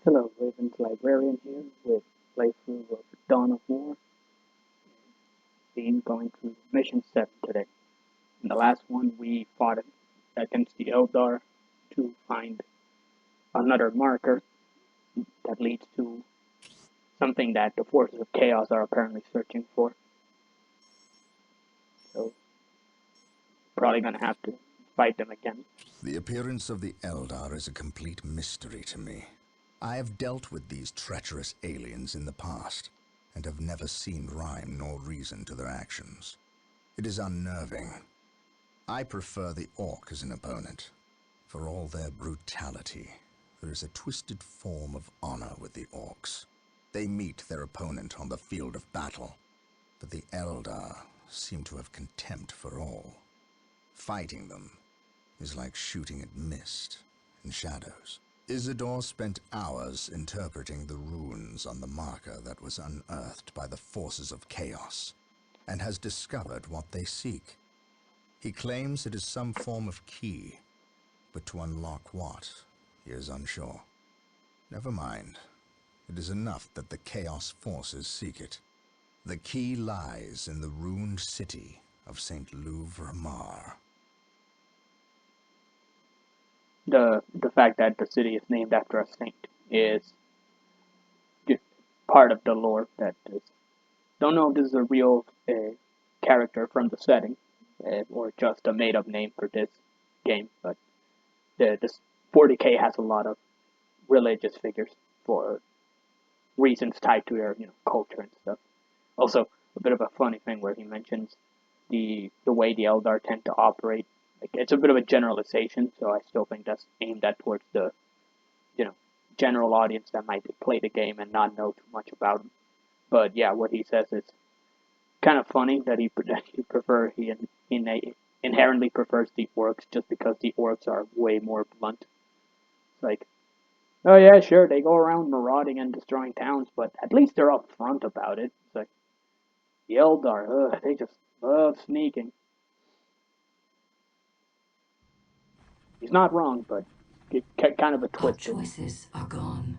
Hello, Raven's Librarian here with playthrough of Dawn of War. Being going through Mission 7 today. In the last one, we fought against the Eldar to find another marker that leads to something that the forces of chaos are apparently searching for. So, probably gonna have to fight them again. The appearance of the Eldar is a complete mystery to me. I have dealt with these treacherous aliens in the past, and have never seen rhyme nor reason to their actions. It is unnerving. I prefer the Orc as an opponent. For all their brutality, there is a twisted form of honor with the Orcs. They meet their opponent on the field of battle, but the Eldar seem to have contempt for all. Fighting them is like shooting at mist and shadows. Isidore spent hours interpreting the runes on the marker that was unearthed by the forces of chaos, and has discovered what they seek. He claims it is some form of key, but to unlock what, he is unsure. Never mind. It is enough that the chaos forces seek it. The key lies in the ruined city of St. Louvre-Mar. The fact that the city is named after a saint is just part of the lore that is. Don't know if this is a real character from the setting or just a made-up name for this game, but this 40K has a lot of religious figures for reasons tied to their culture and stuff. Also, a bit of a funny thing where he mentions the way the Eldar tend to operate. Like, it's a bit of a generalization, so I still think that's aimed at towards the general audience that might play the game and not know too much about them. But yeah, what he says is kind of funny that he inherently prefers the orcs just because the orcs are way more blunt. It's like, oh yeah, sure, they go around marauding and destroying towns, but at least they're upfront about it. It's like the Eldar, they just love sneaking. He's not wrong, but kind of a Our twisted. choices are gone.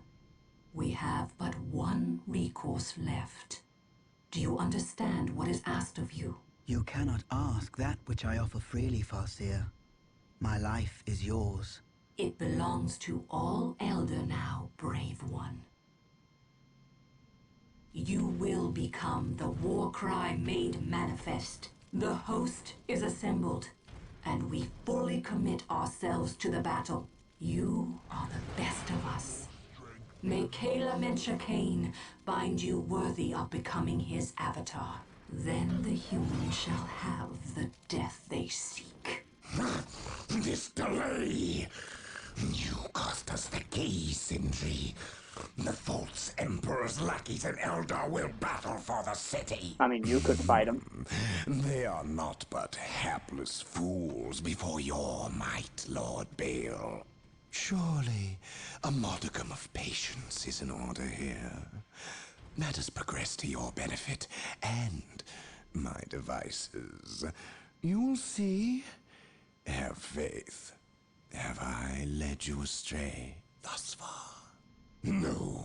We have but one recourse left. Do you understand what is asked of you? You cannot ask that which I offer freely, Farseer. My life is yours. It belongs to all Elder now, brave one. You will become the war cry made manifest. The host is assembled, and we fully commit ourselves to the battle. You are the best of us. May Kalea Mensha Khaine find you worthy of becoming his avatar. Then the humans shall have the death they seek. This delay! You cost us the key, Sindri. The false Emperor's lackeys and Eldar will battle for the city. I mean, you could fight him. They are not but hapless fools before your might, Lord Bale. Surely, a modicum of patience is in order here. Let us progress to your benefit and my devices. You'll see. Have faith. Have I led you astray thus far? No.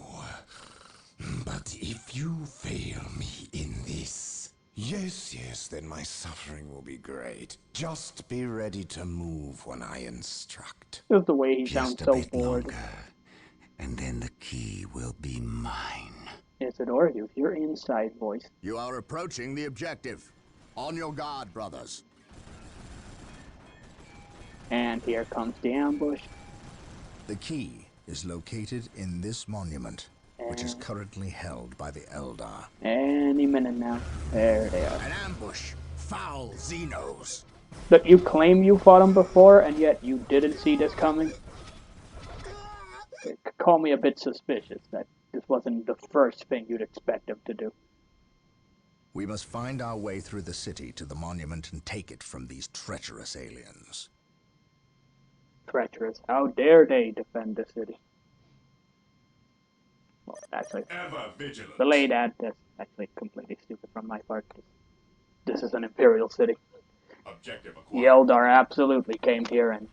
But if you fail me in this, yes, then my suffering will be great. Just be ready to move when I instruct. Just the way he sounds Just a so bit bored. longer, and then the key will be mine. Isidore, use your inside voice. You are approaching the objective. On your guard, brothers. And here comes the ambush. The key is located in this monument, which is And currently held by the Eldar. any minute now. There they are. An ambush! Foul xenos! Look, you claim you fought him before, and yet you didn't see this coming? Call me a bit suspicious that this wasn't the first thing you'd expect him to do. We must find our way through the city to the monument and take it from these treacherous aliens. Treacherous. How dare they defend the city? Well, actually, Ever vigilant. delay that. That's actually completely stupid from my part. This is an Imperial city. Objective The acquired. Eldar absolutely came here, and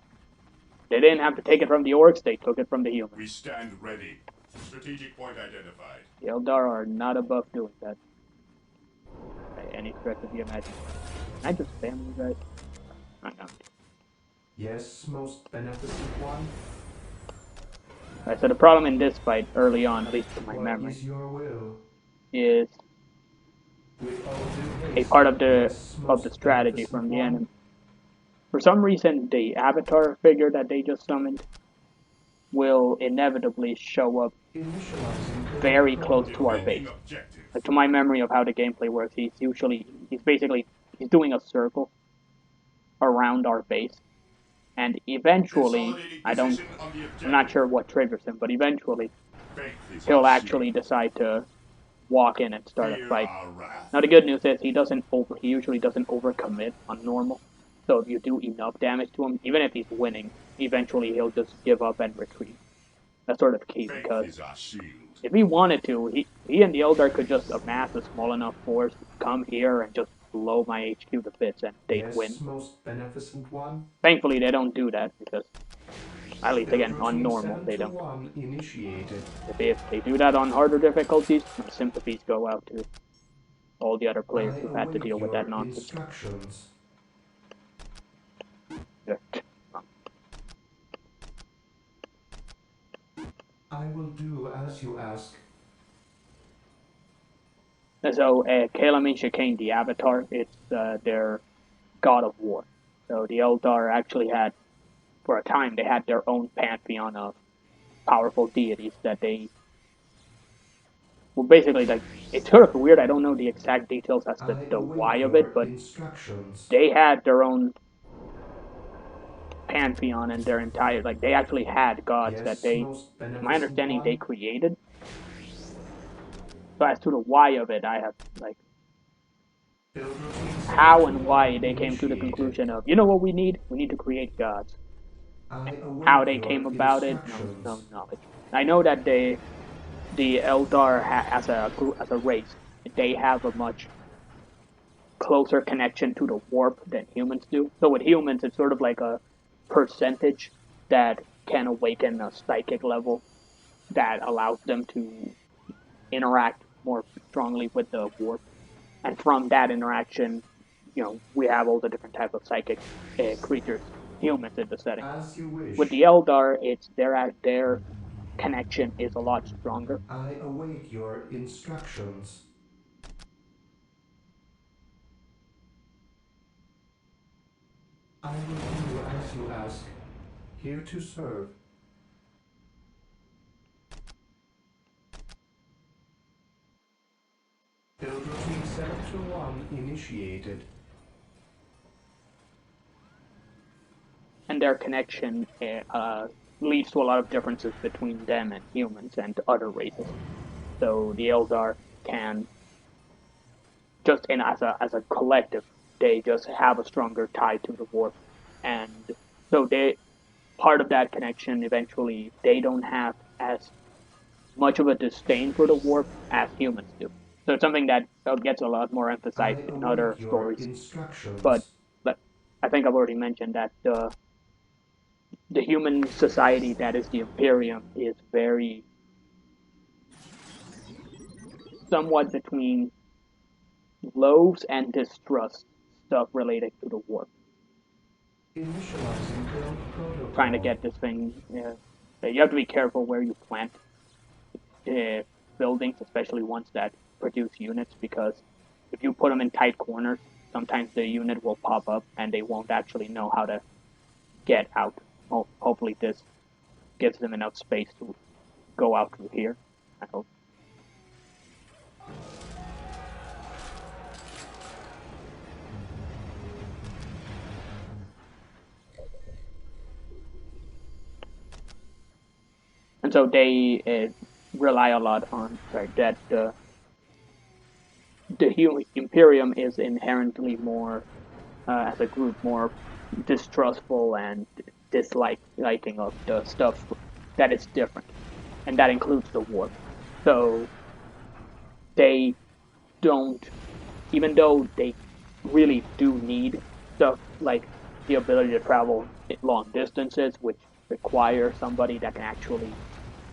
they didn't have to take it from the orcs, they took it from the humans. We stand ready. Strategic point identified. The Eldar are not above doing that by any stretch of the imagination. Can I just spam you guys? I don't. Yes, most beneficent one. Alright, so the problem in this fight early on, at least to my What memory, is your will? is With all due a haste, part of the yes, strategy beneficent from the one. enemy. For some reason, the Avatar figure that they just summoned will inevitably show up Initializing very build close to our Defending base. objective. Like, to my memory of how the gameplay works, he's basically doing a circle around our base, and eventually, Consolidating I don't, position on the objective. I'm not sure what triggers him, but eventually Faith is he'll our actually shield. decide to walk in and start a Fear fight. our wrath. Now the good news is he usually doesn't overcommit on normal. So if you do enough damage to him, even if he's winning, eventually he'll just give up and retreat. That's sort of key Faith because is our shield. if he wanted to, he and the Eldar could just amass a small enough force, come here and just blow my HQ to bits and they'd Yes, win. most beneficent one. Thankfully they don't do that because, at least Build again, on routine normal they don't. 721 initiated. If they do that on harder difficulties, my sympathies go out to all the other players I who've had to await deal with your that nonsense. instructions. Yeah. I will do as you ask. So, Kalea Mensha Khaine, the Avatar, it's their god of war. So the Eldar actually had, for a time, they had their own pantheon of powerful deities that they, well, basically, like, it's sort of weird. I don't know the exact details as to I the why await of it, your but instructions. they had their own pantheon and their entire, like, they actually had gods that Yes, they, most to my beneficent understanding, they one. created. So as to the why of it, I have, like, Build routine how and why 721 they came to the initiated. conclusion of, you know what we need? We need to create gods. I How await they your came about it, no instructions. knowledge. I know that the Eldar as a race, they have a much closer connection to the warp than humans do. So with humans, it's sort of like a percentage that can awaken a psychic level that allows them to interact more strongly with the warp. And from that interaction, we have all the different type of psychic creatures, humans in the setting. As you wish. With the Eldar, it's their connection is a lot stronger. I await your instructions. I will do as you ask. Here to serve. Build routine 721 initiated. And their connection leads to a lot of differences between them and humans and other races. So the Eldar can just as a collective, they just have a stronger tie to the warp, and so they part of that connection. Eventually, they don't have as much of a disdain for the warp as humans do. So it's something that gets a lot more I emphasized in other await your stories. But instructions. I think I've already mentioned that the human society that is the Imperium is very somewhat between loathes and distrust stuff related to the warp. Initializing build protocol. Trying to get this thing, you have to be careful where you plant buildings, especially ones that produce units, because if you put them in tight corners, sometimes the unit will pop up and they won't actually know how to get out. Hopefully this gives them enough space to go out through here, I hope. And so they rely a lot on, that the Imperium is inherently more, as a group, more distrustful and disliking of the stuff that is different, and that includes the warp. So they don't, even though they really do need stuff like the ability to travel long distances, which require somebody that can actually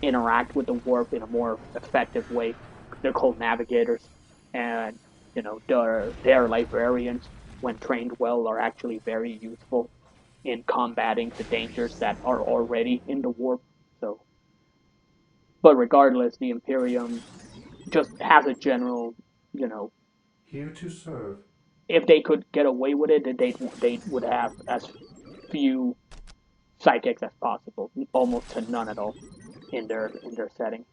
interact with the warp in a more effective way. They're called navigators, and their librarians, when trained well, are actually very useful in combating the dangers that are already in the warp. So, but regardless, the Imperium just has a general, you know, Here to serve. if they could get away with it, they would have as few psychics as possible, almost to none at all in their setting.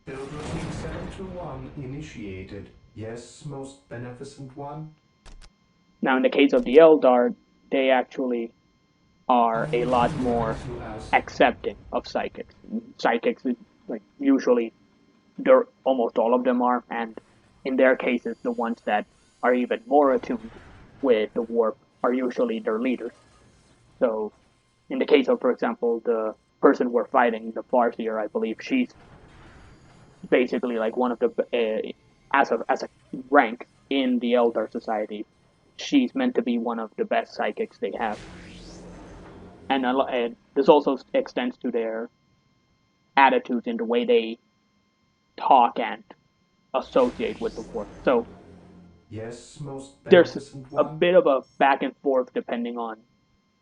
Build routine 721 initiated. Yes, most beneficent one. Now, in the case of the Eldar, they actually are a lot Unable to more advise you as accepting of psychics. Psychics, like usually, they're almost all of them are, and in their cases, the ones that are even more attuned with the warp are usually their leaders. So, in the case of, for example, the person we're fighting, the Farseer, I believe she's basically like one of the as a rank in the Eldar society, she's meant to be one of the best psychics they have, and this also extends to their attitudes in the way they talk and associate with the warp. So yes, most there's beneficent a one. bit of a back and forth depending on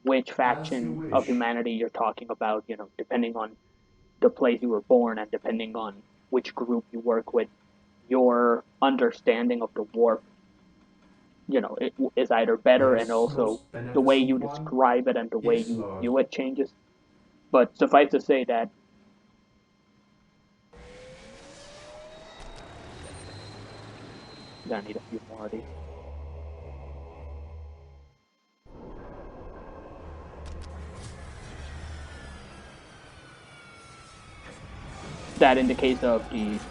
which As you faction of wish. humanity you're talking about. Depending on the place you were born and depending on which group you work with, your understanding of the warp, it is either better, and Yes, also most the way beneficent you one. describe it and the way Yes, you Lord. view it changes. But suffice to say that I'm gonna need a few more of these. That in the case of the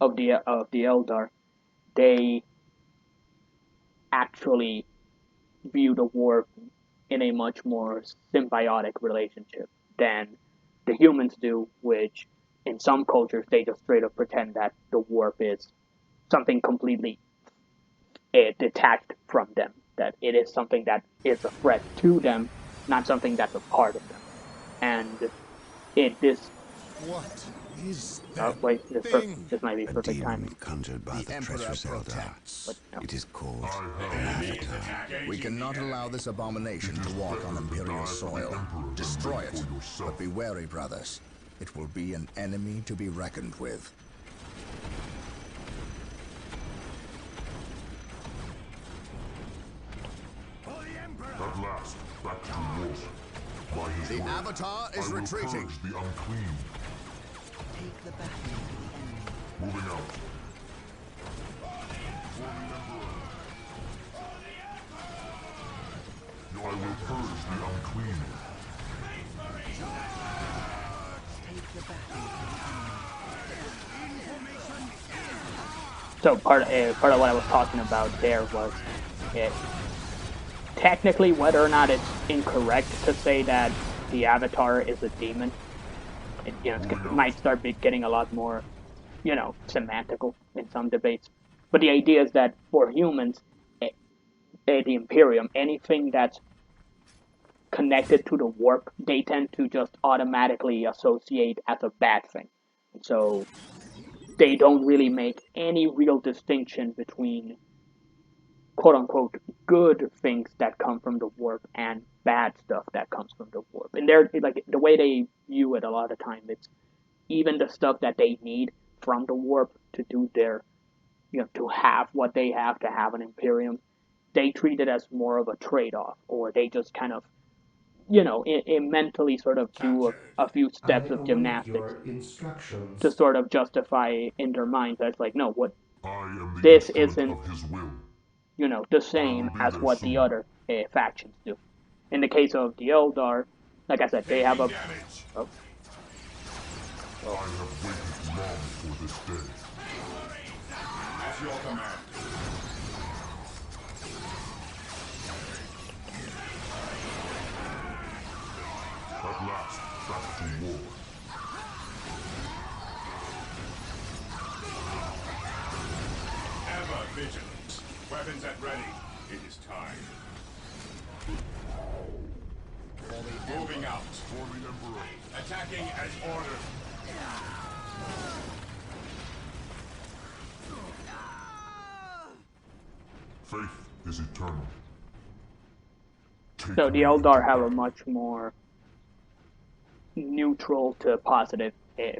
Eldar, they actually view the warp in a much more symbiotic relationship than the humans do, which in some cultures they just straight up pretend that the warp is something completely detached from them, that it is something that is a threat to them, not something that's a part of them. And it this What is oh that wait, thing? this might be A perfect demon timing. conjured by the Emperor treacherous eldar. protects. But no. It is called I an have avatar. We cannot allow this abomination to walk on Imperial soil. Destroy it. But be wary, brothers. It will be an enemy to be reckoned with. At last, back to war. By his The word, Avatar is I will retreating. purge the unclean. Take the battle to the enemy. Moving out. I will purge the unclean. Take the battle to the enemy. So part of what I was talking about there was it. Technically, whether or not it's incorrect to say that the Avatar is a demon, it might start getting a lot more, semantical in some debates. But the idea is that for humans, the Imperium, anything that's connected to the warp, they tend to just automatically associate as a bad thing. So they don't really make any real distinction between quote unquote good things that come from the warp and bad stuff that comes from the warp. And they're like the way they view it a lot of the time, it's even the stuff that they need from the warp to do their to have what they have to have an Imperium, they treat it as more of a trade off, or they just kind of it mentally sort of do a few I steps of await gymnastics your to instructions. sort of justify in their minds that it's like, no, what I am the this instrument isn't of his will. the I same will be as there what the soon. other factions do. In the case of the Eldar, like I said, they have Taking a damage. oh, I have waited long for this day. At your command. At last, back to war. Ever vigilant. Weapons at ready. It is time. Moving out. For the Emperor. Attacking as ordered. Faith is eternal. Take So the me Eldar into have a battle. much more neutral to positive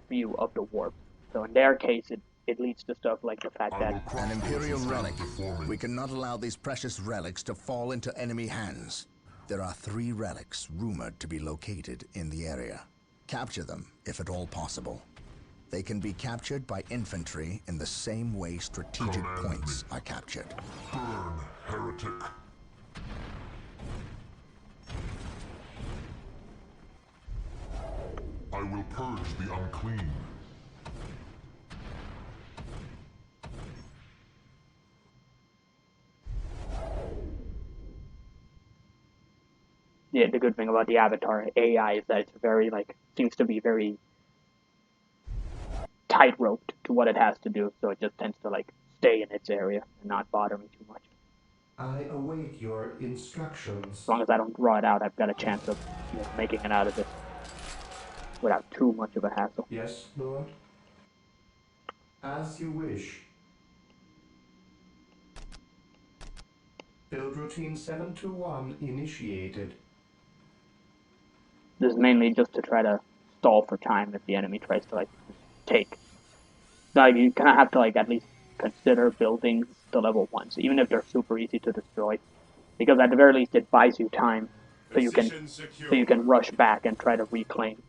view of the warp. So in their case, it leads to stuff like the fact I that will crush An those Imperial who stand relic. before me. We cannot allow these precious relics to fall into enemy hands. There are 3 relics rumored to be located in the area. Capture them, if at all possible. They can be captured by infantry in the same way strategic Command points me. are captured. Burn, heretic. I will purge the unclean. yeah, the good thing about the Avatar AI is that it's very seems to be very tight-roped to what it has to do, so it just tends to stay in its area and not bother me too much. I await your As instructions. long as I don't draw it out, I've got a chance of making it out of this without too much of a hassle. Yes, Lord? As you wish. Build routine 721 initiated. This is mainly just to try to stall for time if the enemy tries to take. Now you kind of have to at least consider building the level 1s, even if they're super easy to destroy, because at the very least it buys you time, so you can rush back and try to reclaim,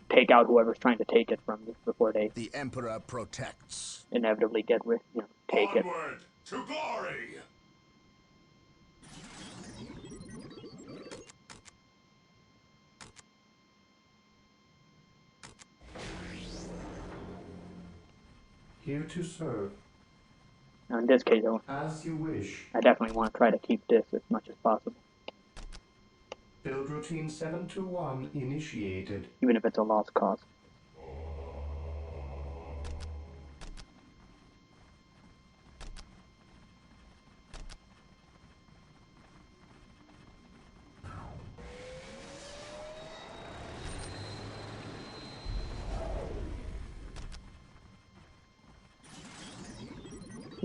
take out whoever's trying to take it from you before they The Emperor protects. inevitably take it. Onward to glory. Here to serve. Now in this case, As you wish. I definitely want to try to keep this as much as possible, Build routine 721 initiated. even if it's a lost cause.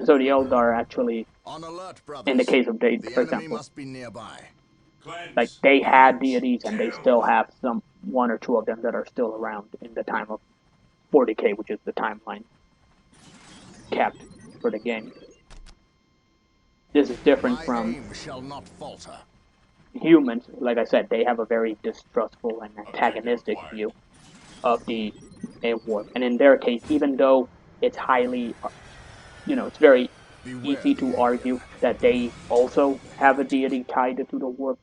So the Eldar actually, On alert, brothers. in the case of Dade, The for enemy example, must be nearby. they had deities and they still have some 1 or 2 of them that are still around in the time of 40k, which is the timeline kept for the game. This is different My from aim shall not falter. humans. Like I said, they have a very distrustful and antagonistic view of the warp. And in their case, even though it's highly, it's very Beware easy the to Alien. argue that they also have a deity tied to the warp,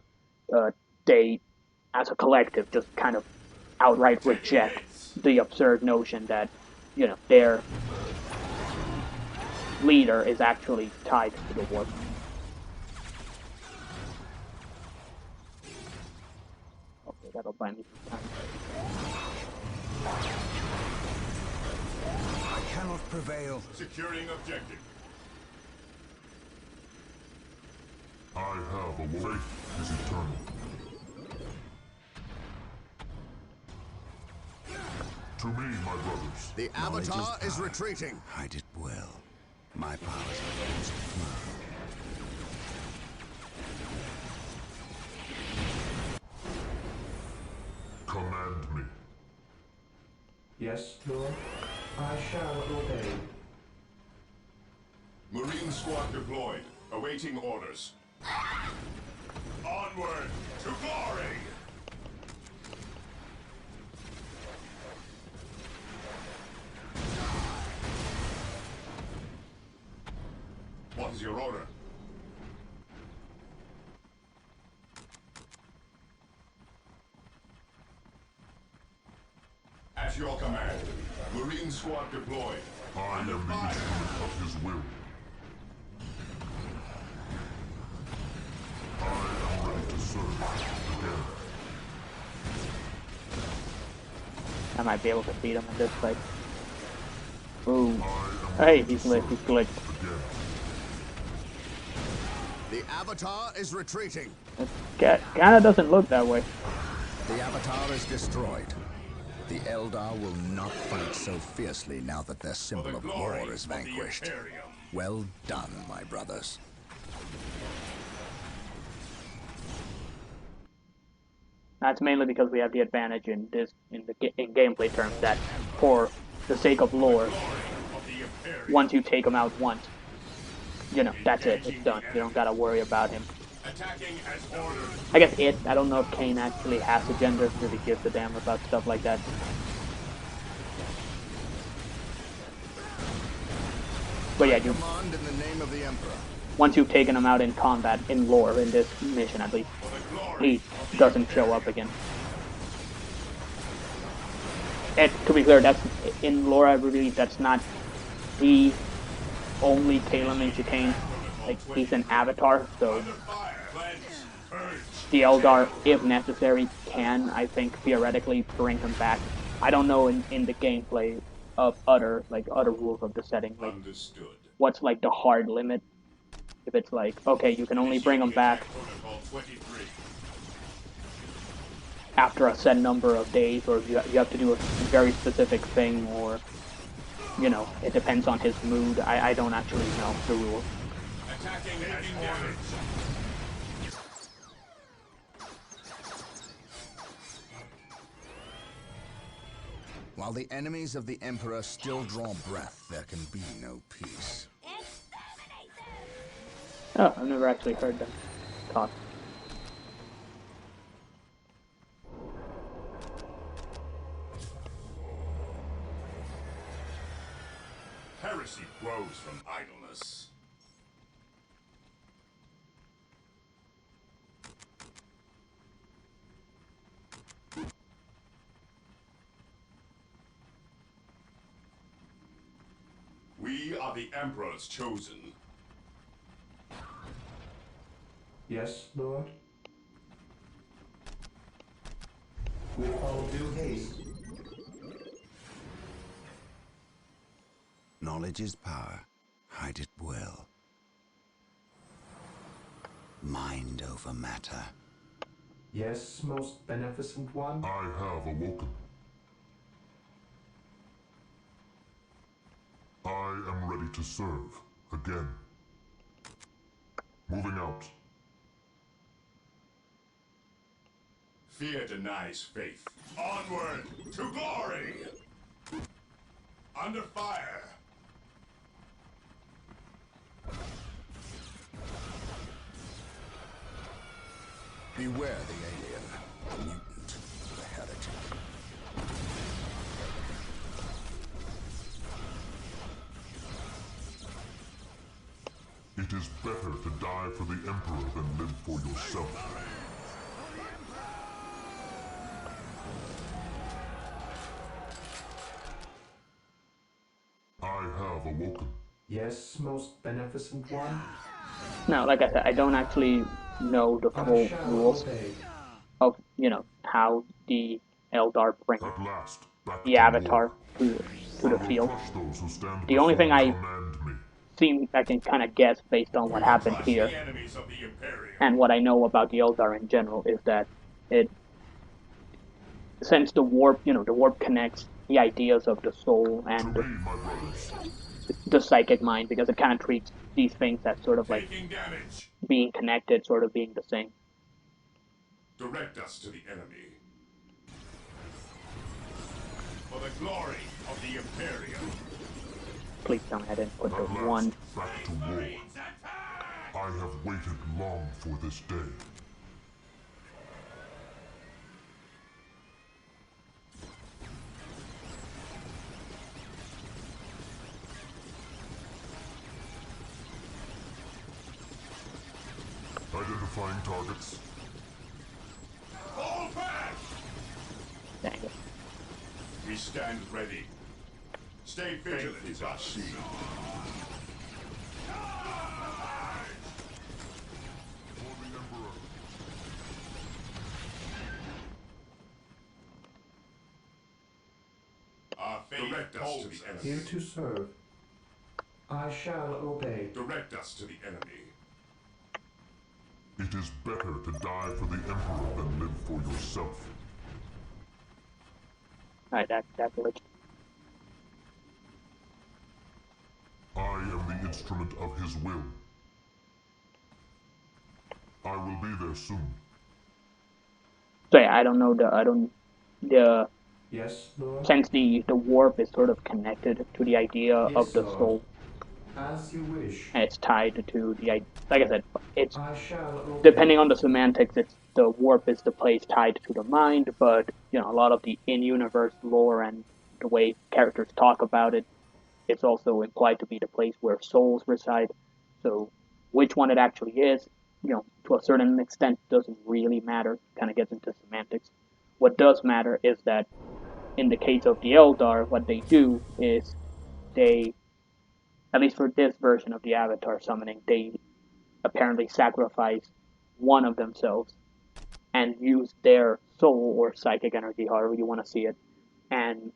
they, as a collective, just kind of outright reject the absurd notion that, their leader is actually tied to the warp. Okay, that'll buy me some time. I cannot prevail. Securing objective. I have a faith is eternal. To me, my brothers. The Avatar is retreating. I did well. My powers are used firm. Command me. Yes, Lord? I shall obey. Marine squad deployed. Awaiting orders. Onward to glory. What is your order? At your command. Marine squad deployed. I am the instrument of his will. I am ready to serve again. I might be able to beat him in this fight. Ooh. Hey, he's glitched. Again. The Avatar is retreating. It kinda doesn't look that way. The Avatar is destroyed. The Eldar will not fight so fiercely now that their symbol of war is vanquished. Well done, my brothers. That's mainly because we have the advantage in gameplay terms that, for the sake of lore, once you take him out once, you know, that's it. It's done. You don't gotta worry about him. I guess I don't know if Khaine actually has a gender, really gives a damn about stuff like that. But yeah, Command in the name of the Emperor. Once you've taken him out in combat, in lore, in this mission at least, he doesn't show up again. And to be clear, that's in lore, I believe that's not the only Kalea Mensha Khaine. Like, he's an avatar, so the Eldar, if necessary, can, I think, theoretically bring him back. I don't know in the gameplay of other rules of the setting, like what's like the hard limit. If it's like, okay, you can only bring him back after a set number of days, or you have to do a very specific thing, or, you know, it depends on his mood. I don't actually know the rules. While the enemies of the Emperor still draw breath, there can be no peace. Oh, I've never actually heard them talk. Heresy grows from idleness. We are the Emperor's chosen. Yes, Lord? With all due haste. Knowledge is power. Hide it well. Mind over matter. Yes, most beneficent one? I have awoken. I am ready to serve again. Moving out. Fear denies faith. Onward to glory! Under fire! Beware the alien, the mutant, the heretic. It is better to die for the Emperor than live for yourself. I have awoken. Yes, most beneficent one? No, like I said, I don't actually know the full rules of, you know, how the Eldar bring At last, back the to Avatar war. to the I will field. crush those who stand The only thing before I command me. I can kind of guess based on what happened here The enemies of the Imperium. and what I know about the Eldar in general is that since the warp connects the ideas of the soul and To me, my brothers. the psychic mind, because it kind of treats these things as sort of like Taking damage. being connected, sort of being the same. Direct us to the enemy. For the glory of the Imperium. Please tell me I didn't put the At last, one. back to war. I have waited long for this day. Identifying targets. Fall back! Dang it. We stand ready. Stay vigilant, Zashi. Our fate direct us to the enemy. Here to serve. I shall obey. Direct us to the enemy. It is better to die for the Emperor than live for yourself. Alright, that glitched. I am the instrument of his will. I will be there soon. So yeah, I don't know the Yes, Lord? since the warp is sort of connected to the idea of Yes, the Lord. soul, As you wish. and it's tied to the like I said, it's I shall depending obey. on the semantics, it's the warp is the place tied to the mind, but you know a lot of the in-universe lore and the way characters talk about it, it's also implied to be the place where souls reside. So which one it actually is, you know, to a certain extent, doesn't really matter. Kind of gets into semantics. What does matter is that in the case of the Eldar, what they do is they, at least for this version of the Avatar summoning, they apparently sacrifice one of themselves and use their soul or psychic energy, however you want to see it, and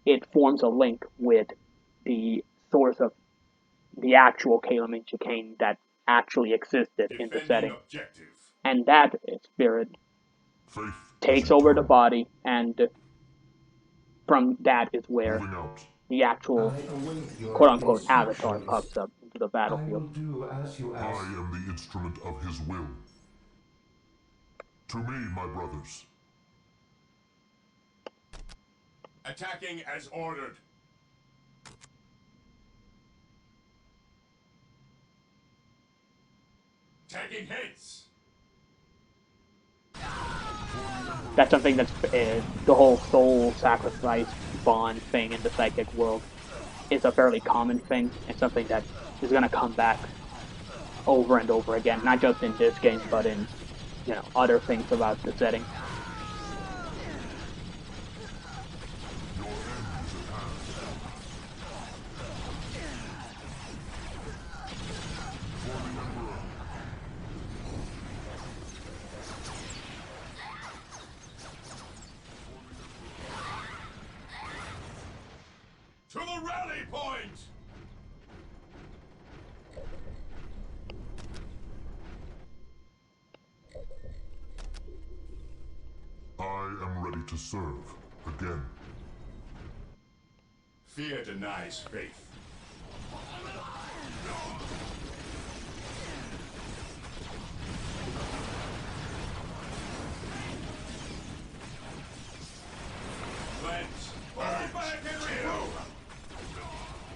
it forms a link with the source of the actual Kalea Mensha Khaine that actually existed in the Defending setting. objective. And that spirit Faith takes is over the eternal. body, and from that is where Moving out. the actual I await your quote unquote avatar instructions. pops up into the I will battlefield. do as you I ask. am the instrument of his will. To me, my brothers. Attacking as ordered. Taking hits. That's something that's the whole soul sacrifice bond thing in the psychic world is a fairly common thing and something that is going to come back over and over again, not just in this game, but in other things about the setting. To the rally point! I am ready to serve again. Fear denies faith. Cleanse, purge, kill!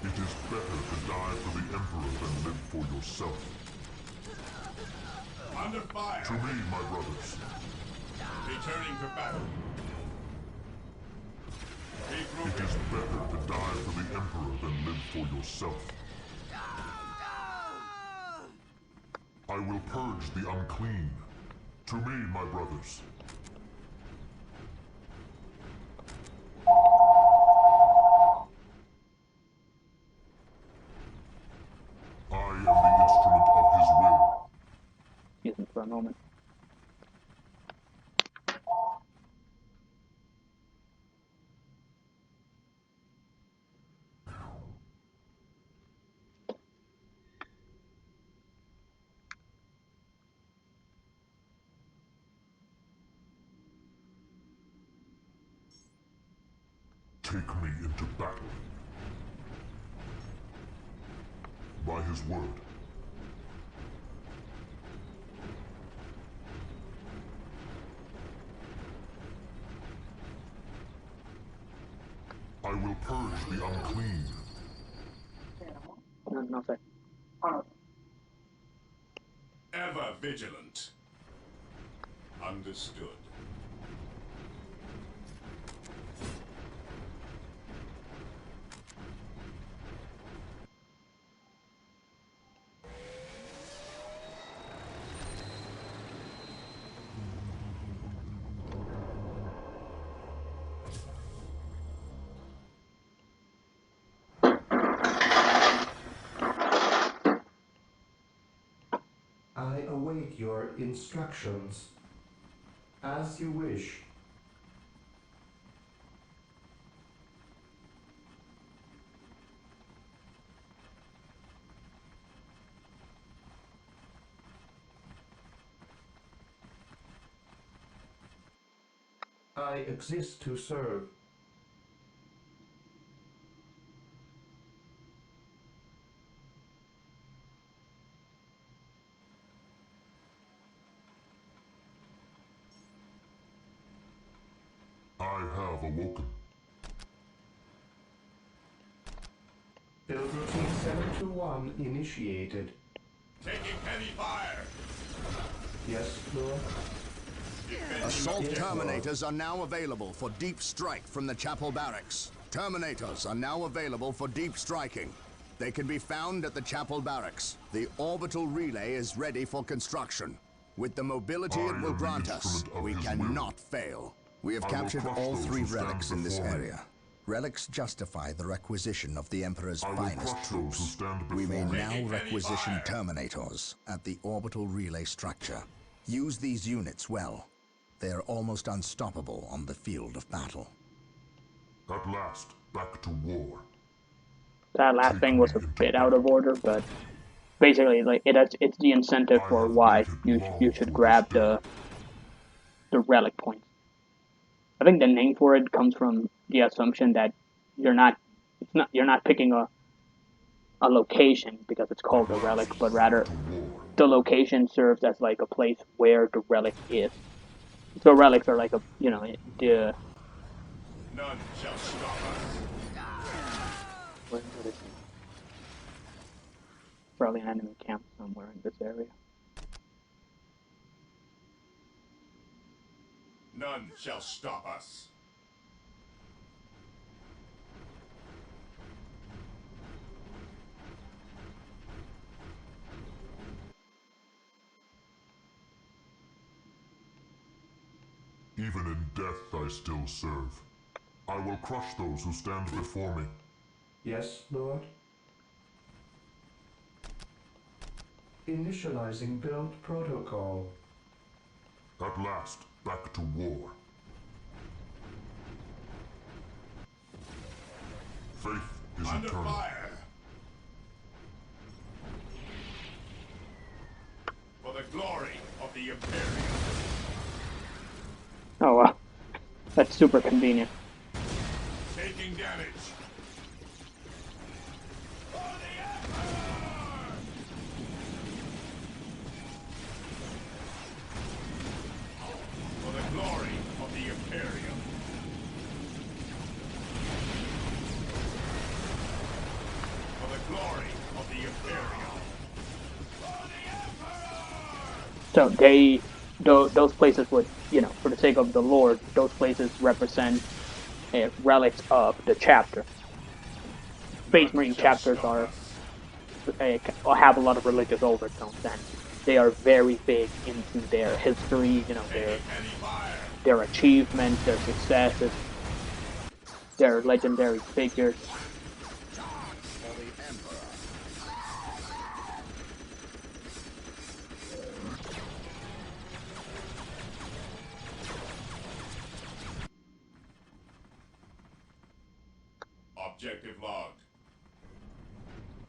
It is better to die for the Emperor than live for yourself. Under fire! To me, my brothers. Returning to battle. It is better to die for the Emperor than live for yourself. I will purge the unclean. To me, my brothers. I am the instrument of his will. Excuse me for a moment. Take me into battle. By his word. I will purge the unclean. No, sorry. Ever vigilant. Understood. I await your instructions. As you wish. I exist to serve. have awoken. Build routine 721 initiated. Taking heavy fire. Yes, Lord. Assault Yes, Lord. Terminators are now available for deep strike from the Chapel Barracks. Terminators are now available for deep striking. They can be found at the Chapel Barracks. The orbital relay is ready for construction. With the mobility I it will am the grant us, instrument of we his cannot fail. We have I will captured crush all those 3 who stand relics in this before me. area. Relics justify the requisition of the Emperor's I will finest crush those who troops. stand We may before me. now requisition Terminators at the orbital relay structure. Use these units well. They are almost unstoppable on the field of battle. At last, back to war. That last thing was a bit out of order, but basically, like it's the incentive for why you should grab the relic points. I think the name for it comes from the assumption that you're not picking a location because it's called a relic, but rather the location serves as like a place where the relic is. So relics are like the None shall stop us. what is it? Probably an enemy camp somewhere in this area. None shall stop us. Even in death I still serve. I will crush those who stand before me. Yes, Lord. Initializing build protocol. At last, back to war. Faith is Under eternal. fire. For the glory of the Imperium. Oh wow, that's super convenient. Taking damage. For the glory of the Imperium. For the glory of the Imperium. So those places would, for the sake of the Lord, those places represent relics of the chapter. Space Marine chapters have a lot of religious overtones, and they are very big into their history, their achievements, their successes, their legendary figures. Objective logged.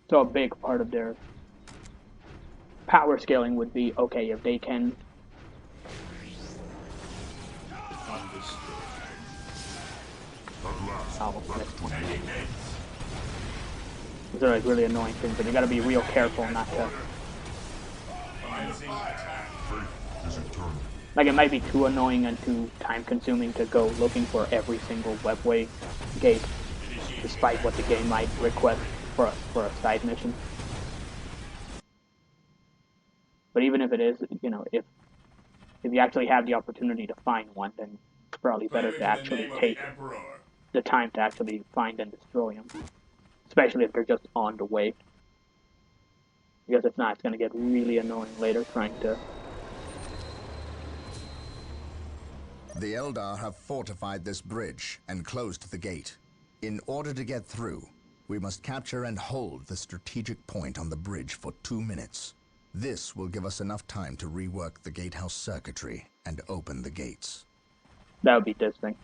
So a big part of their power scaling would be, okay, if they can these are like really annoying things, but you gotta be real careful not to. Like, it might be too annoying and too time consuming to go looking for every single webway gate, despite what the game might request for a side mission. But even if it is, if you actually have the opportunity to find one, then it's probably better to actually take the time to actually find and destroy them. Especially if they're just on the way. Because if not, it's going to get really annoying later trying to... The Eldar have fortified this bridge and closed the gate. In order to get through, we must capture and hold the strategic point on the bridge for 2 minutes. This will give us enough time to rework the gatehouse circuitry and open the gates. That would be this thing.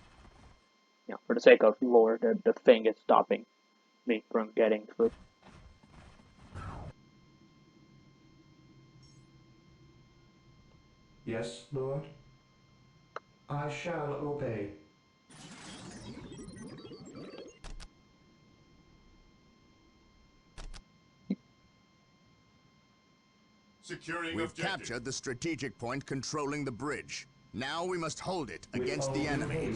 For the sake of lore, the thing is stopping me from getting through. Yes, Lord. I shall obey. We've captured the strategic point controlling the bridge. Now we must hold it against the enemy.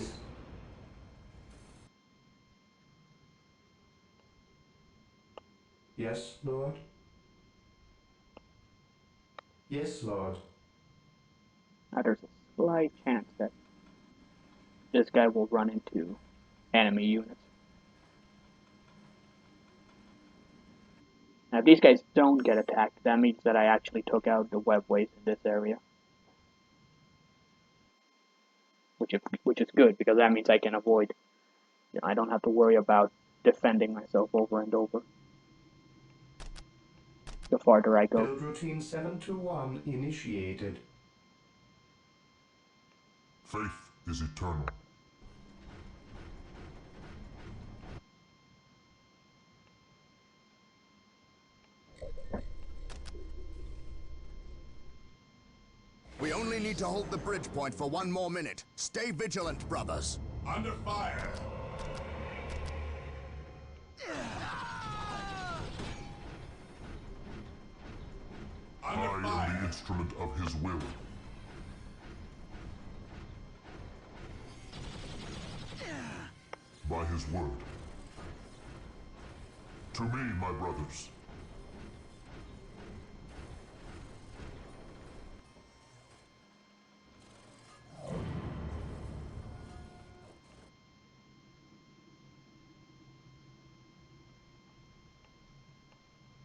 Yes, Lord? Yes, Lord. Now there's a slight chance that this guy will run into enemy units. Now if these guys don't get attacked, that means that I actually took out the webways in this area. Which is good, because that means I can avoid, I don't have to worry about defending myself over and over the farther I go. Build routine 721 initiated. Faith is eternal. We only need to hold the bridge point for 1 more minute. Stay vigilant, brothers. Under fire! I am the instrument of his will. By his word. To me, my brothers.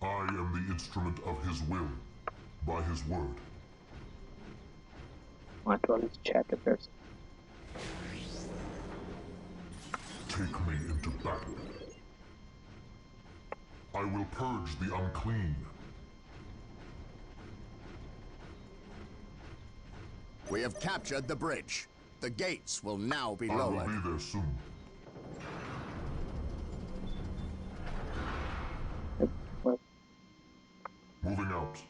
I am the instrument of his will, by his word. I want to at least check if there's... Take me into battle. I will purge the unclean. We have captured the bridge. The gates will now be I lowered. will be there soon. What? Moving out.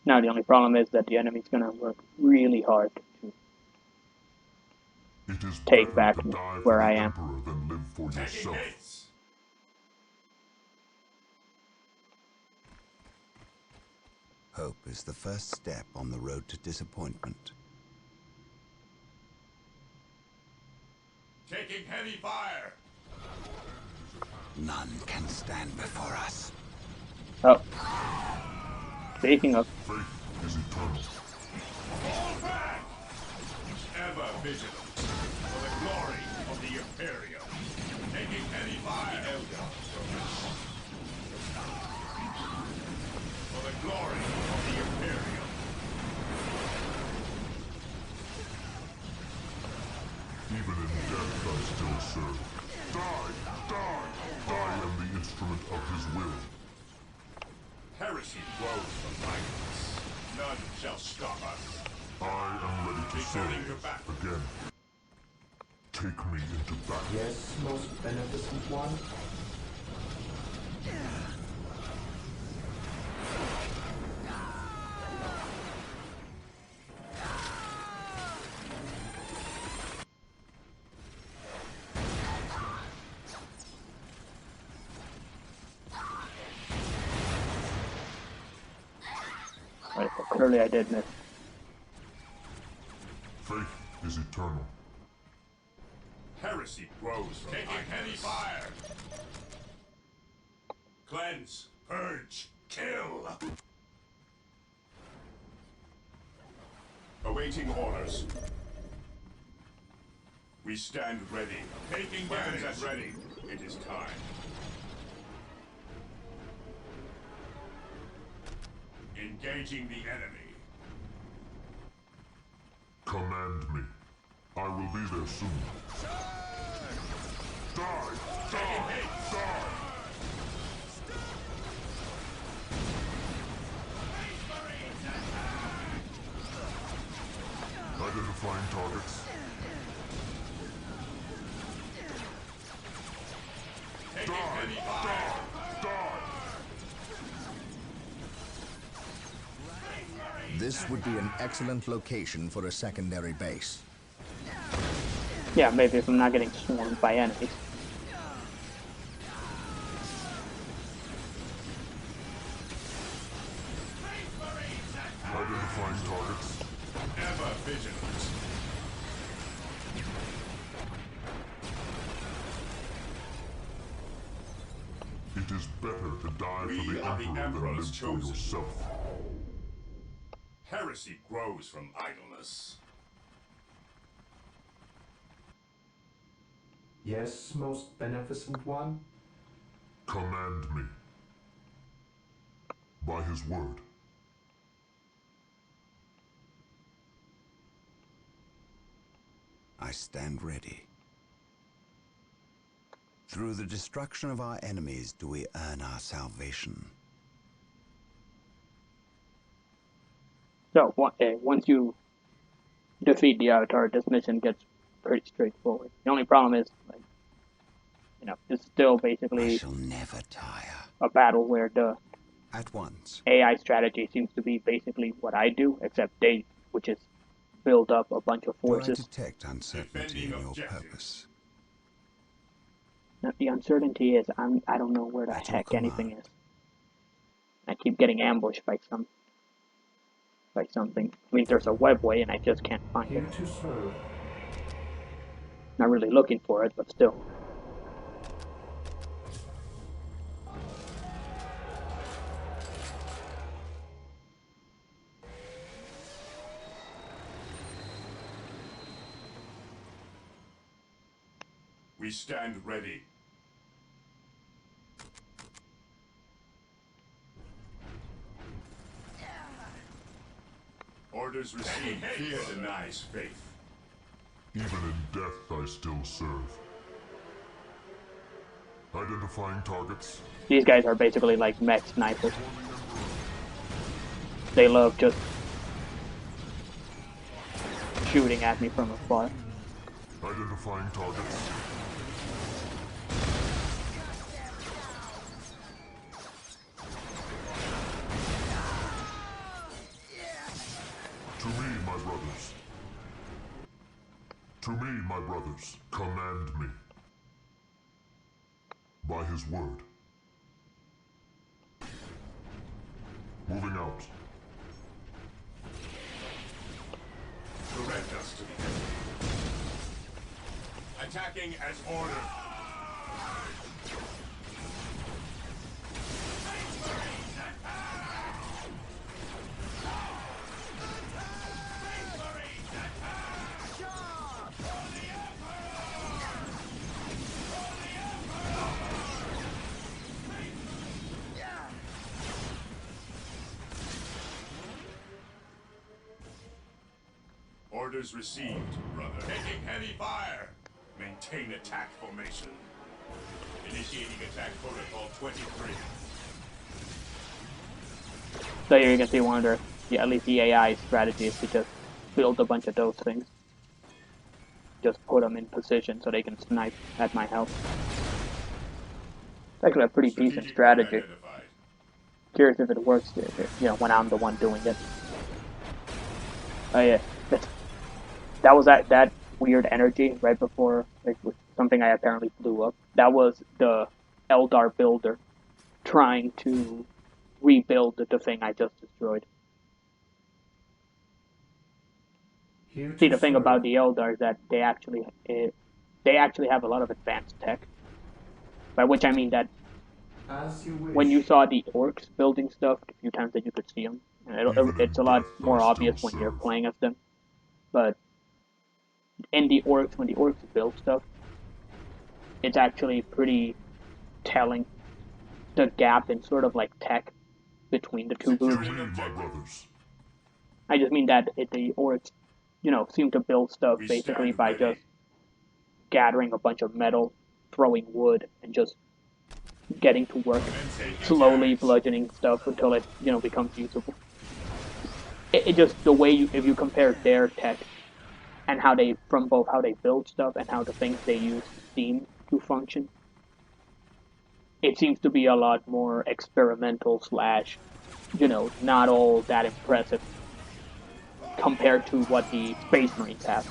Now the only problem is that the enemy's gonna work really hard to It is take better back to die where for I the am. Emperor than live for yourself. Hope is the first step on the road to disappointment. Taking heavy fire! None can stand before us. Oh. Speaking of... Faith is eternal. Fall back! Ever vigilant for the glory of the Imperium. Taking heavy fire! Eldar. For the glory of the Imperium. Even in death I still serve. Die! Die! I am the instrument of his will. Heresy grows from violence. None shall stop us. I am ready to serve again. Take me into battle. Yes, most beneficent one. Right, so clearly I did miss. Faith is eternal. Heresy grows from taking heavy fire. Cleanse, purge, kill. Awaiting orders. We stand ready. Taking weapons at ready. It is time. Engaging the enemy. Command me. I will be there soon. Die! Die! Die! Identifying targets. Die! Die! Die! This would be an excellent location for a secondary base. Yeah, maybe if I'm not getting swarmed by enemies. Identifying targets. Ever vigilant. is better to die for the Emperor than live for yourself. Heresy grows from idleness. Yes, most beneficent one? Command me. By his word. I stand ready. Through the destruction of our enemies do we earn our salvation. So once you defeat the Avatar, this mission gets pretty straightforward. The only problem is, like, it's still I basically shall never tire. a battle where the At once. AI strategy seems to be basically what I do, except which is build up a bunch of Do I forces. detect uncertainty in your purpose? The uncertainty is I don't know where the At your heck anything command. is. I keep getting ambushed by something. I mean, there's a webway and I just can't find Here it. to serve. Not really looking for it, but still. We stand ready. Orders received. Fear denies faith. Even in death, I still serve. Identifying targets. These guys are basically like mech snipers. They love just shooting at me from afar. Identifying targets. To me, my brothers. To me, my brothers, command me. By his word. Moving out. Direct us to the enemy. Attacking as ordered. Orders received, brother. Taking heavy fire. Maintain attack formation. Initiating attack protocol 23. So here you can see one of at least the AI strategy is to just build a bunch of those things. Just put them in position so they can snipe at my health. It's actually a pretty decent strategy. Curious if it works, when I'm the one doing it. Oh yeah, that was that weird energy right before, like, something I apparently blew up. That was the Eldar builder trying to rebuild the thing I just destroyed. See, the thing about the Eldar is that they actually have a lot of advanced tech. By which I mean that when you saw the orcs building stuff, the few times that you could see them, it's a lot more obvious when you're playing as them. But in the orcs, when the orcs build stuff, it's actually pretty telling the gap in sort of like tech between the two groups. I just mean that the orcs, seem to build stuff basically by just gathering a bunch of metal, throwing wood, and just getting to work, slowly bludgeoning stuff until it, becomes usable. It just, the way if you compare their tech and how they build stuff and how the things they use seem to function, it seems to be a lot more experimental slash, not all that impressive compared to what the Space Marines have.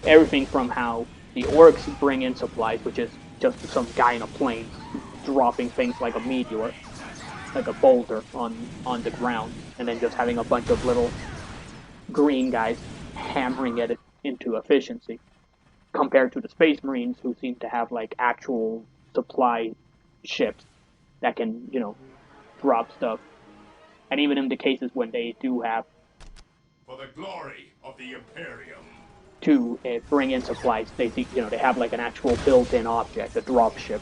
Everything from how the orcs bring in supplies, which is just some guy in a plane dropping things like a meteor, like a boulder on the ground, and then just having a bunch of little green guys hammering at it into efficiency, compared to the Space Marines, who seem to have like actual supply ships that can, drop stuff. And even in the cases when they do have For the glory of the Imperium. to bring in supplies, they have like an actual built-in object, a drop ship,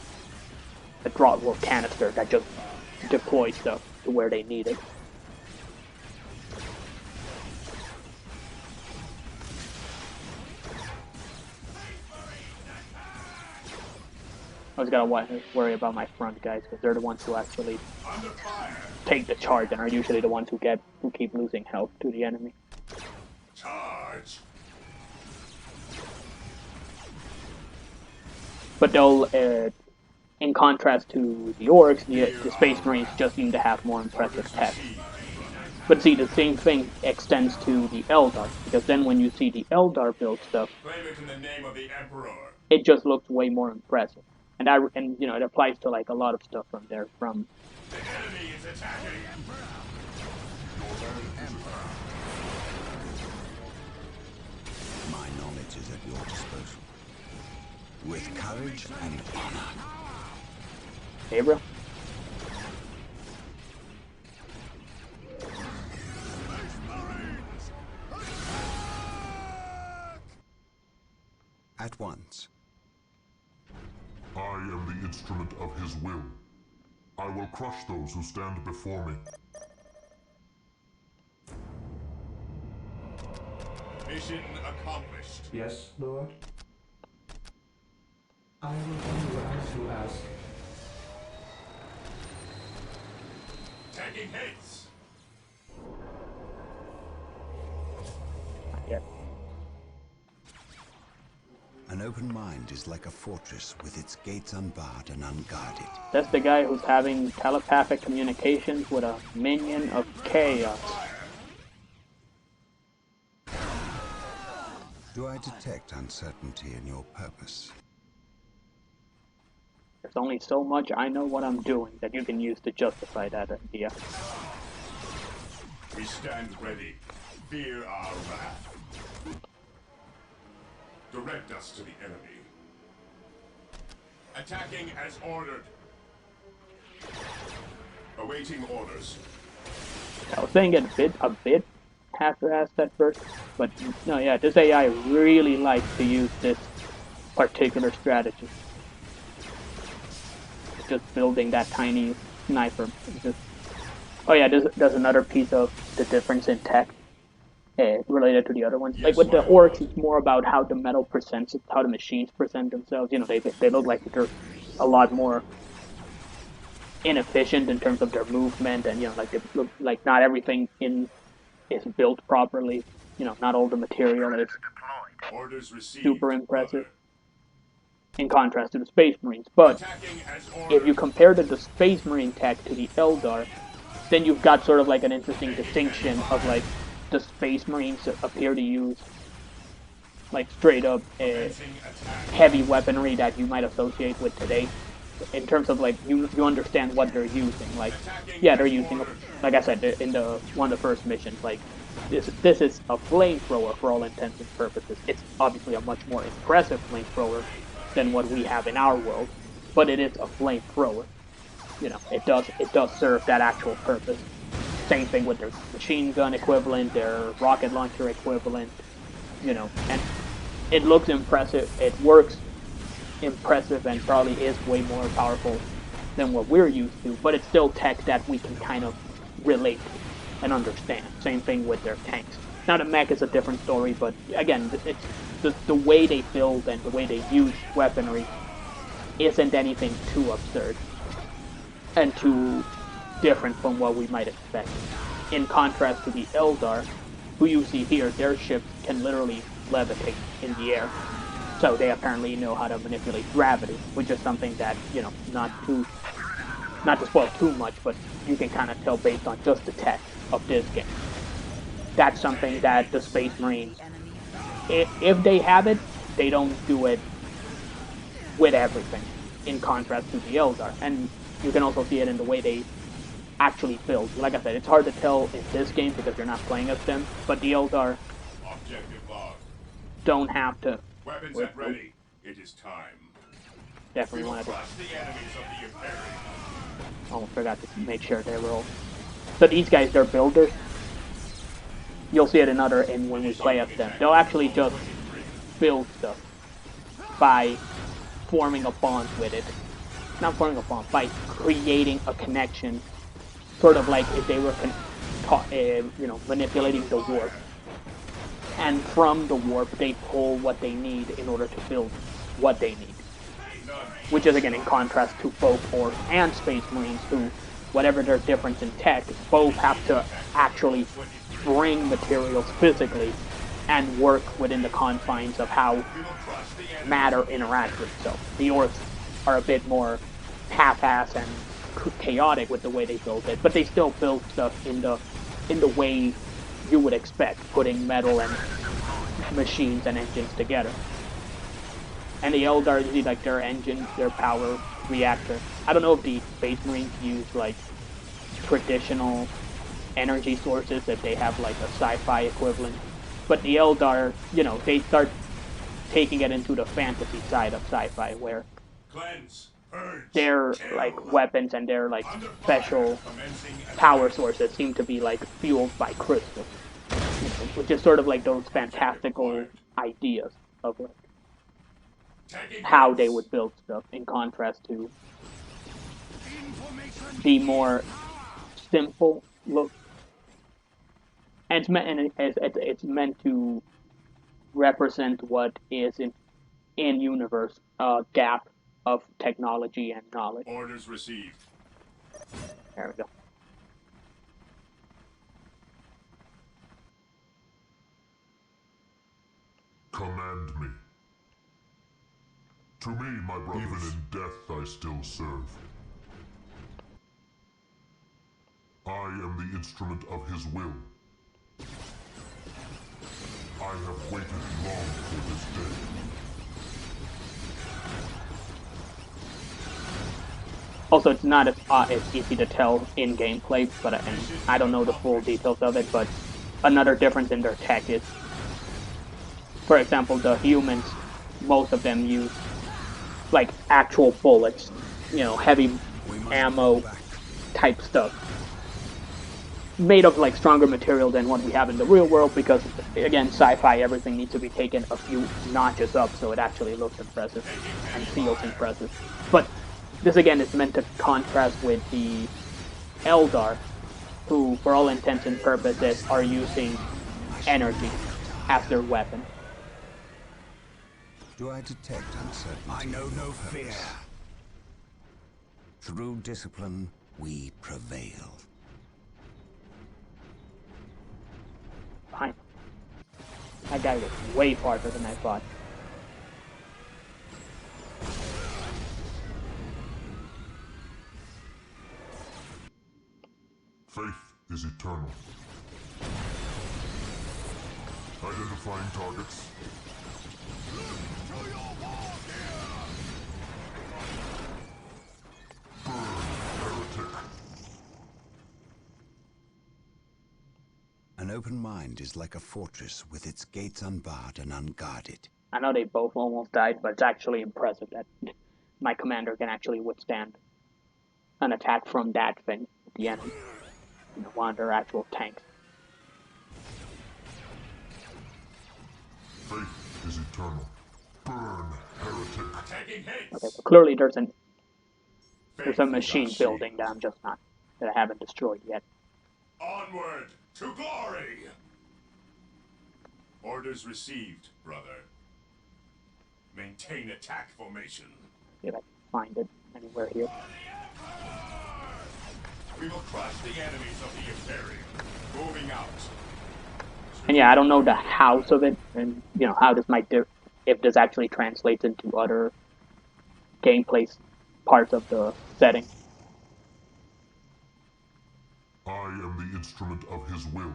a drop canister that just deploys stuff to where they need it. I was gotta worry about my front guys because they're the ones who actually take the charge and are usually the ones who keep losing health to the enemy. Charge. But they'll, in contrast to the orcs, the Space Marines just seem to have more impressive tech. But see, the same thing extends to the Eldar, because then when you see the Eldar build stuff, Claim it in the name of the Emperor. It just looks way more impressive. And it applies to like a lot of stuff from there. From the enemy is attacking. My knowledge is at your disposal. With courage and honor. Gabriel? At once. I am the instrument of his will. I will crush those who stand before me. Mission accomplished. Yes, Lord? I will do as you ask. Taking hits. Yeah. An open mind is like a fortress with its gates unbarred and unguarded. That's the guy who's having telepathic communications with a minion of chaos. Do I detect uncertainty in your purpose? There's only so much I know what I'm doing that you can use to justify that idea. We stand ready. Fear our wrath. Direct us to the enemy. Attacking as ordered. Awaiting orders. I was saying it a bit half-assed at first, but no, yeah, this AI really likes to use this particular strategy. Just building that tiny sniper. Oh yeah, there's another piece of the difference in tech related to the other ones. Yes, like with the orcs, it's more about how the metal presents, how the machines present themselves. They look like they're a lot more inefficient in terms of their movement, and like they look like not everything is built properly. Not all the material is super impressive. In contrast to the Space Marines. But if you compare the Space Marine tech to the Eldar, then you've got sort of like an interesting distinction of like the Space Marines appear to use like straight up heavy weaponry that you might associate with today. In terms of like you understand what they're using. Like yeah, they're using, like I said in one of the first missions, like this is a flamethrower for all intents and purposes. It's obviously a much more impressive flamethrower than what we have in our world, but it is a flamethrower. It does serve that actual purpose. Same thing with their machine gun equivalent, their rocket launcher equivalent, and it looks impressive, it works impressive, and probably is way more powerful than what we're used to, but it's still tech that we can kind of relate to and understand. Same thing with their tanks. Now the mech is a different story, but again, it's the way they build and the way they use weaponry isn't anything too absurd and too different from what we might expect. In contrast to the Eldar, who you see here, their ships can literally levitate in the air. So they apparently know how to manipulate gravity, which is something that, not to spoil too much, but you can kind of tell based on just the tech of this game. That's something that the Space Marines, if they have it, they don't do it with everything, in contrast to the Eldar. And you can also see it in the way they actually build. Like I said, it's hard to tell in this game because you're not playing as them, but the Eldar don't have to. Weapons at ready. It is time. definitely wanted to. Almost forgot to make sure they were all. So these guys, they're builders. You'll see it in when we play as them. They'll actually just build stuff by forming a bond with it. Not forming a bond, by creating a connection, sort of like if they were, manipulating the warp. And from the warp, they pull what they need in order to build what they need. Which is, again, in contrast to both Orcs and Space Marines, who, whatever their difference in tech, both have to actually bring materials physically and work within the confines of how matter interacts with itself. The Orcs are a bit more half-ass and chaotic with the way they build it, but they still build stuff in the way you would expect, putting metal and machines and engines together. And the Eldar usually like their engine, their power reactor. I don't know if the Space Marines use like traditional energy sources, if they have like a sci-fi equivalent. But the Eldar, they start taking it into the fantasy side of sci-fi, where their like weapons and their like special power sources seem to be like fueled by crystals, which is sort of like those fantastical ideas of like how they would build stuff, in contrast to the more simple look. And it's meant to represent what is in universe a gap of technology and knowledge. Orders received. There we go. Command me. To me, my brothers, even in death I still serve. I am the instrument of his will. I have waited long for this day. Also, it's not as easy to tell in gameplay, but and I don't know the full details of it, but another difference in their tech is, for example, the humans, most of them use like actual bullets, heavy ammo type stuff, made of like stronger material than what we have in the real world, because again, sci-fi, everything needs to be taken a few notches up so it actually looks impressive and feels impressive. But this again is meant to contrast with the Eldar, who for all intents and purposes are using energy as their weapon. Do I detect uncertainty? I know no fear. Through discipline, we prevail. Fine. That guy was way farther than I thought. Faith is eternal. Identifying targets. Burn, heretic. An open mind is like a fortress with its gates unbarred and unguarded. I know they both almost died, but it's actually impressive that my commander can actually withstand an attack from that thing at the enemy. One of their actual tanks. Faith is eternal. Burn, heretic. Okay, so clearly there's a machine building that I haven't destroyed yet. Onward to glory! Orders received, brother. Maintain attack formation. See if I can find it anywhere here. We will crush the enemies of the Imperium. Moving out. And yeah, I don't know the house of it, and how this might if this actually translates into other gameplay parts of the setting. I am the instrument of his will.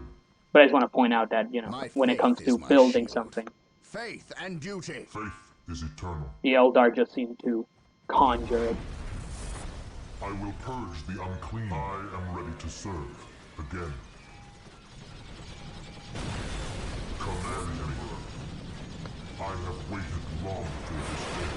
But I just want to point out that, when it comes to building something, faith and duty. Faith is eternal. The Eldar just seem to conjure it. I will purge the unclean. I am ready to serve again. Command me. I have waited long for this day.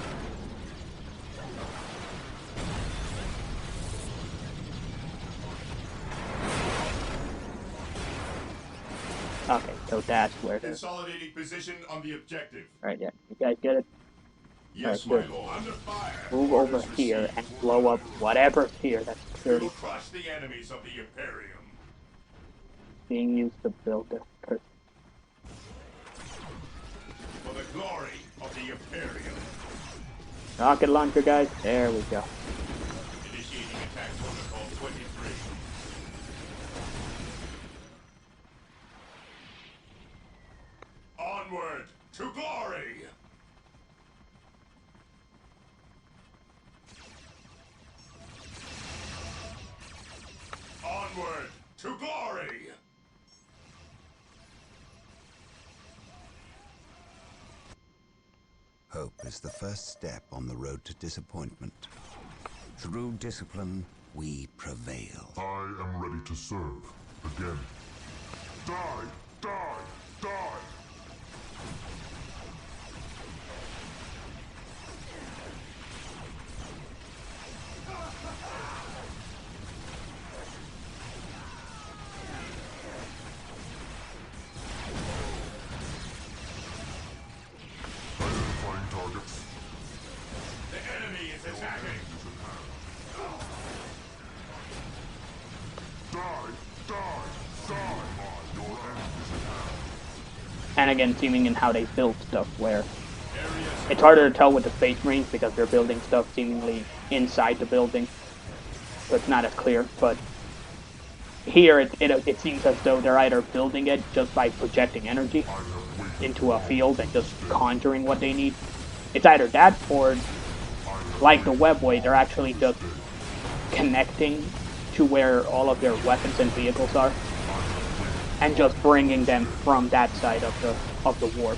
so that's where the... Consolidating position on the objective. Alright, yeah. You guys get it? Yes, Alright, my good. lord. Under fire. Move over Orders here received. and blow up whatever's here that's We clearly will crush the enemies of the Imperium. being used to build the person. For the glory of the Imperium. Rocket launcher, guys. There we go. Initiating attack protocol 23. Onward to glory! Onward to glory! Hope is the first step on the road to disappointment. Through discipline, we prevail. I am ready to serve. Again. Die! Die! Die! Identifying targets. The enemy is attacking! Die! Die! Die! Your end is at hand. And again, seeming in how they build stuff, where it's harder to tell with the Space Marines because they're building stuff seemingly inside the building, so it's not as clear. But here, it seems as though they're either building it just by projecting energy into a field and just conjuring what they need. It's either that, or like the webway, they're actually just connecting to where all of their weapons and vehicles are, and just bringing them from that side of the warp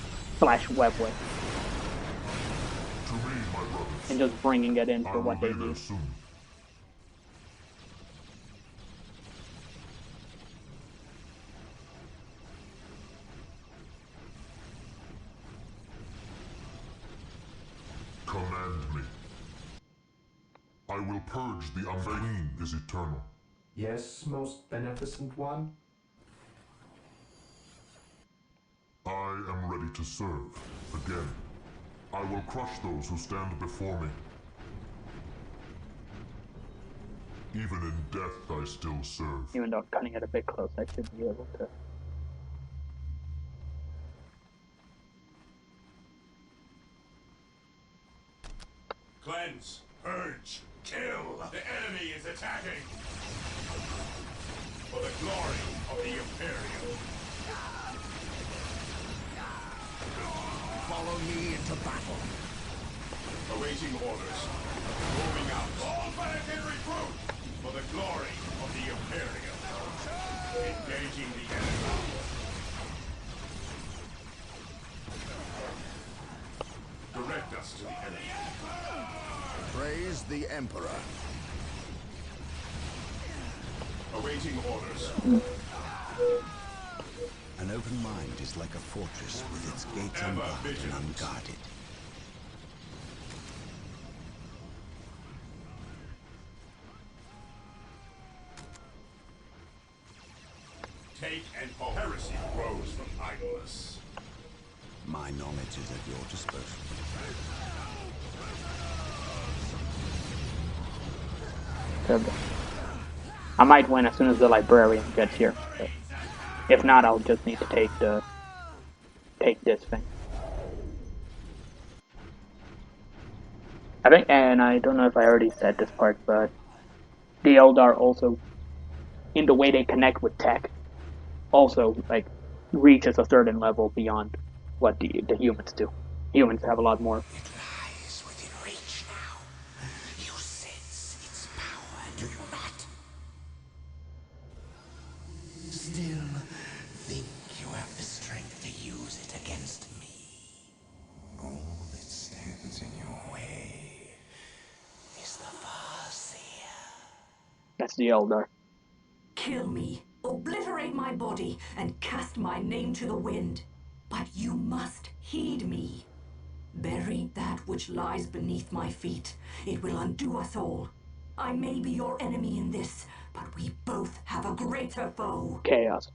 / webway, To me, my brothers. and just bringing it in I for will what be they there need. soon. Command me. I will purge the unclean is eternal. Yes, most beneficent one? I am ready to serve. Again. I will crush those who stand before me. Even in death I still serve. Even though cutting it a bit close, I should be able to. Cleanse, purge, kill! The enemy is attacking! For the glory of the Imperium. Follow me into battle. Awaiting orders. Moving out. All back and recruit! For the glory of the Imperium. Engaging the enemy. Direct us to the enemy. Praise the Emperor. Awaiting orders. An open mind is like a fortress with its gates Ever unlocked and vigilant. unguarded. Take and hold. Heresy grows from idleness. My knowledge is at your disposal. I might win as soon as the librarian gets here. But if not, I'll just need to take this thing. I think, and I don't know if I already said this part, but the Eldar also, in the way they connect with tech, also like reaches a certain level beyond what the humans do. Humans have a lot more. Lies within reach now. You sense its power, do you not? Still think you have the strength to use it against me. All that stands in your way is the Farseer. That's the Eldar. Kill me, obliterate my body, and cast my name to the wind. But you must heed me. Bury that which lies beneath my feet. It will undo us all. I may be your enemy in this, but we both have a greater foe. Chaos.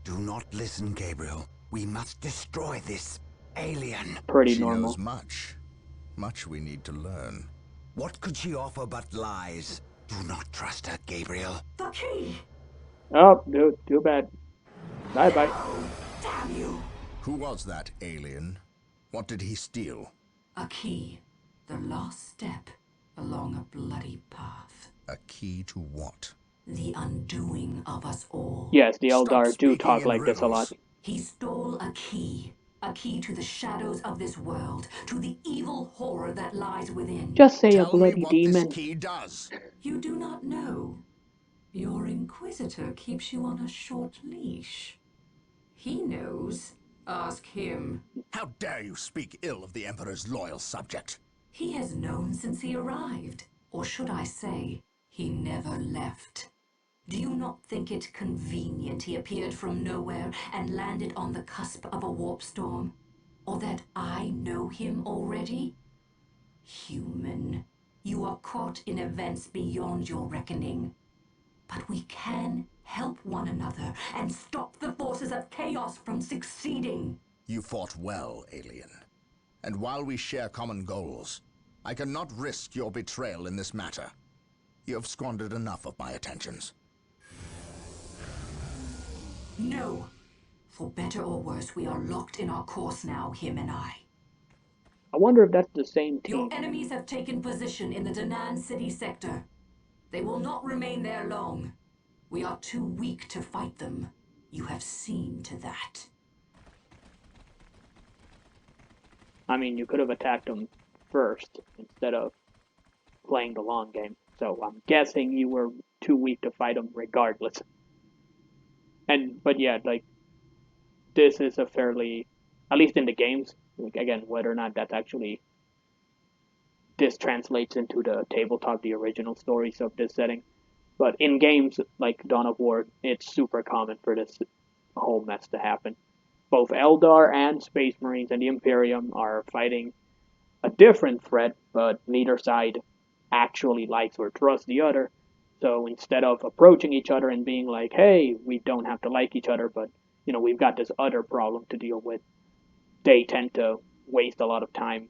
Do not listen, Gabriel. We must destroy this alien. Pretty She normal. knows much. Much we need to learn. What could she offer but lies? Do not trust her, Gabriel. The key! Oh, dude, too bad. Bye-bye. Damn you! Who was that alien? What did he steal? A key. The last step along a bloody path. A key to what? The undoing of us all. Yes, the Stop Eldar do speaking talk in like this a lot. riddles. He stole a key. A key to the shadows of this world, to the evil horror that lies within. Just say a Tell me bloody what this demon. key does. You do not know. Your Inquisitor keeps you on a short leash. He knows. Ask him. How dare you speak ill of the Emperor's loyal subject? He has known since he arrived. Or should I say, he never left. Do you not think it convenient he appeared from nowhere and landed on the cusp of a warp storm? Or that I know him already? Human, you are caught in events beyond your reckoning. But we can help one another and stop the forces of chaos from succeeding. You fought well, alien. And while we share common goals, I cannot risk your betrayal in this matter. You have squandered enough of my attentions. No. For better or worse, we are locked in our course now, him and I. I wonder if that's the same Your team. enemies have taken position in the Danan City sector. They will not remain there long. We are too weak to fight them. You have seen to that. I mean, you could have attacked them first instead of playing the long game. So I'm guessing you were too weak to fight them regardless. But yeah, like, this is a fairly, at least in the games, like, again, whether or not that's actually, this translates into the tabletop, the original stories of this setting. But in games like Dawn of War, it's super common for this whole mess to happen. Both Eldar and Space Marines and the Imperium are fighting a different threat, but neither side actually likes or trusts the other. So instead of approaching each other and being like, hey, we don't have to like each other, but we've got this other problem to deal with, they tend to waste a lot of time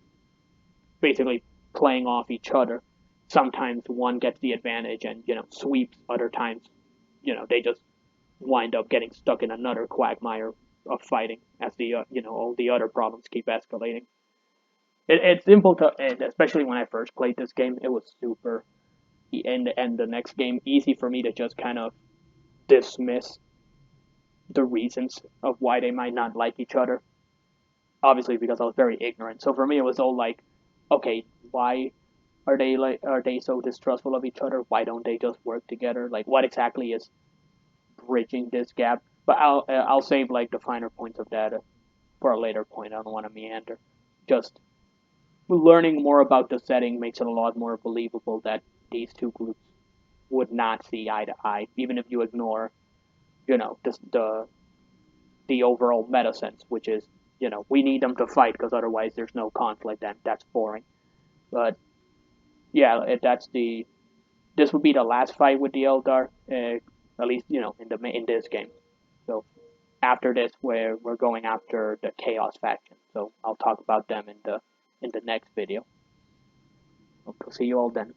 basically playing off each other. Sometimes one gets the advantage and, sweeps. Other times, they just wind up getting stuck in another quagmire of fighting as all the other problems keep escalating. It's simple to, and especially when I first played this game, it was super, and the next game, easy for me to just kind of dismiss the reasons of why they might not like each other. Obviously, because I was very ignorant. So for me, it was all like, okay, why are they so distrustful of each other? Why don't they just work together? Like, what exactly is bridging this gap? But I'll save like the finer points of that for a later point. I don't want to meander. Just learning more about the setting makes it a lot more believable that these two groups would not see eye to eye, even if you ignore, the overall meta sense, which is, we need them to fight because otherwise there's no conflict, and that's boring. But yeah, this would be the last fight with the Eldar, at least in this game. So after this, we're going after the Chaos faction. So I'll talk about them in the next video. I'll see you all then.